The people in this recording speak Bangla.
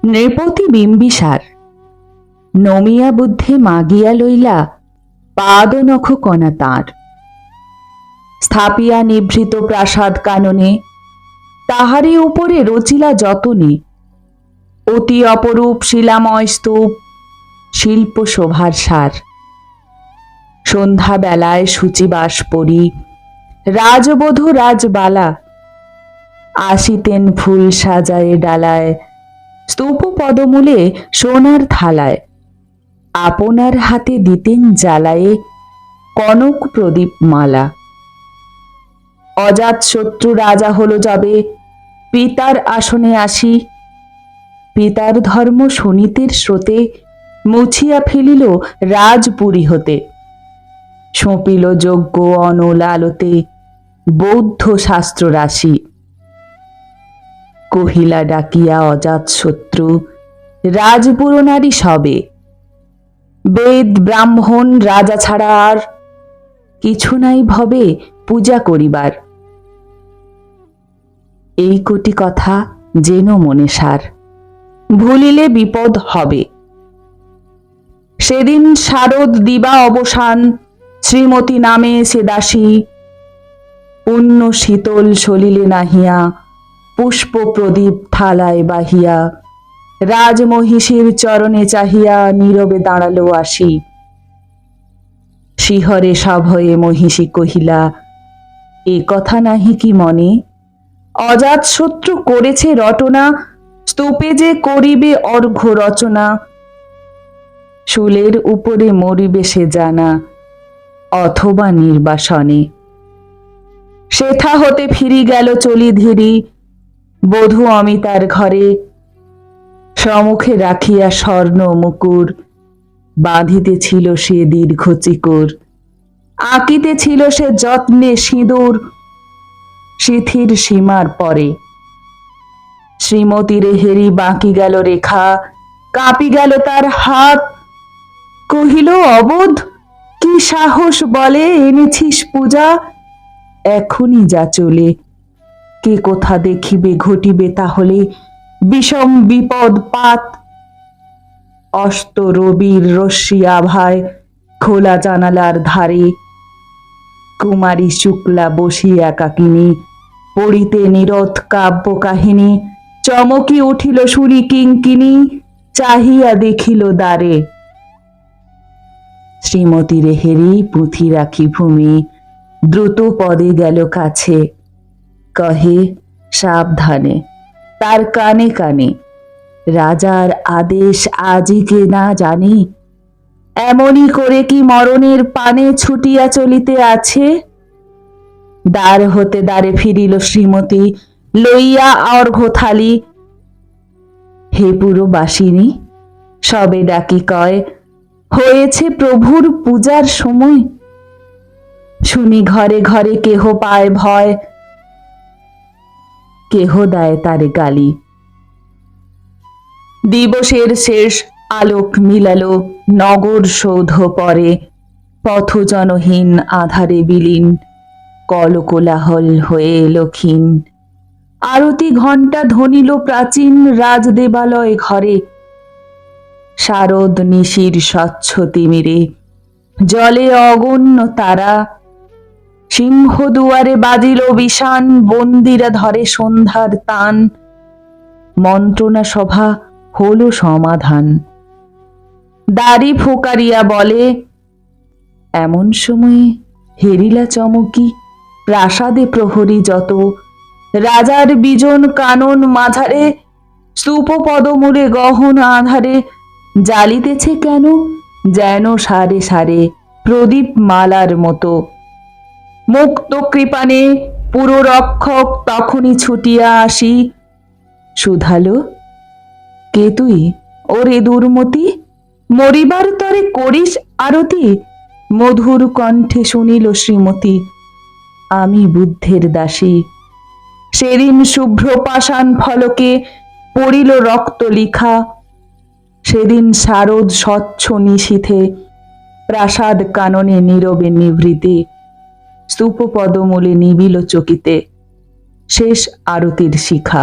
নৃপতি বিম্বিসার নমিয়া বুদ্ধে মাগিয়া লইলা পাদনখ কণা তাঁর। স্থাপিয়া নিভৃত প্রাসাদ কাননে তাহারে উপরে রচিলা যতনে। অতি অপরূপ শিলাময় স্তূপ শিল্প শোভার সার। সন্ধ্যা বেলায় সূচিবাস পরি রাজবধূ রাজবালা আসিতেন ফুল সাজায়ে ডালায়। স্তূপ পদমূলে সোনার থালায় আপনার হাতে দিতেন জ্বালায়ে কনক প্রদীপ মালা। অজাত শত্রু রাজা হলো যবে পিতার আসনে আসি। পিতার ধর্ম শোনিতের স্রোতে মুছিয়া ফেলিল রাজপুরী হতে। সঁপিল যজ্ঞ অনল আলোতে বৌদ্ধ শাস্ত্র রাশি। কহিলা ডাকিয়া অজাত শত্রু রাজপুর নারী সবে। বেদ ব্রাহ্মণ রাজা ছাড়া আর কিছু নাই ভবে পূজা করিবার। এই কোটি কথা যেন মনে সার, ভুলিলে বিপদ হবে। সেদিন শারদ দিবা অবসান শ্রীমতী নামে সে দাসী। পুণ্য শীতল সলিলে নাহিয়া পুষ্প প্রদীপ থালায় বাহিয়া। রাজমহিষীর চরণে চাহিয়া নীরবে দাঁড়ালো আসি। শিহরে সভয়ে মহিষী কহিলা এ কথা নাহি কি মনে। অজাত শত্রু করেছে রটনা স্তূপে যে করিবে অর্ঘ্য রচনা। শুলের উপরে মরিবে সে জানা অথবা নির্বাসনে। সেথা হতে ফিরি গেল চলি ধীরি বধূ অমিতার ঘরে। সম্মুখে রাখিয়া স্বর্ণ মুকুর বাঁধিতেছিল সে দীর্ঘ চিকুর। আঁকিতেছিল সে যত্নে সিঁদুর সিথির সীমার পরে। শ্রীমতীর হেরি বাঁকি গেল রেখা কাঁপি গেল তার হাত। কহিল অবোধ কি সাহস বলে এনেছিস পূজা। এখনই যা চলে কে কোথা দেখিবে ঘটিবে তাহলে বিষম বিপদ পাত। অস্ত রবির রশ্মি আভায় খোলা জানালার ধারে কুমারী শুক্লা বসিয়া একাকিনী পড়িতে নিরথ কাব্য কাহিনী। চমকি উঠিল শুনি কিঙ্কিনী চাহিয়া দেখিল দ্বারে। শ্রীমতীর হেরি পুঁথি রাখি ভূমি দ্রুত পদে গেল কাছে। কহে সাবধানে তার কানে কানে রাজার আদেশ আজি কে না জানি। এমনই করে কি মরণের পানে ছুটিয়া চলিতে আছে। দ্বার হতে দ্বারে ফিরিল শ্রীমতী লইয়া অর্ঘ্য থালি। হে পুরবাসিনী সবে ডাকি কয় হয়েছে প্রভুর পূজার সময়। শুনি ঘরে ঘরে কেহ পায় ভয় কেহ দেয় তারে গালি। দিবসের শেষ আলোক মিলালো নগর সৌধ পরে। পথজনহীন আধারে বিলীন কলকোলাহল হয়ে এলো ক্ষীণ। আরতি ঘণ্টা ধ্বনিল প্রাচীন রাজদেবালয় ঘরে। শারদ নিশির স্বচ্ছ তিমিরে জলে অগণ্য তারা। সিংহ দুয়ারে বাজিল বিষান বন্দিরা ধরে সন্ধ্যার তান। মন্ত্রণা সভা হলো সমাধান। দাড়ি ফোকারিয়া বলে এমন সময়ে হেরিলা চমকি প্রাসাদে প্রহরী যত। রাজার বিজন কানন মাঝারে স্তূপ পদমূলে গহন আধারে। জ্বালিতেছে কেন যেন সারে সারে প্রদীপ মালার মতো। মুক্ত কৃপানে পুররক্ষক তখনই ছুটিয়া আসি। শুধালো কে তুই ওরে দুর্মতি মরিবার তরে করিস আরতি। মধুর কণ্ঠে শুনিল শ্রীমতী আমি বুদ্ধের দাসী। সেদিন শুভ্র পাষাণ ফলকে পড়িল রক্ত লিখা। সেদিন শারদ স্বচ্ছ নিশীথে প্রাসাদ কাননে নীরবে নিভৃতে। স্তূপ পদমূলে নিবিল চকিতে শেষ আরতির শিখা।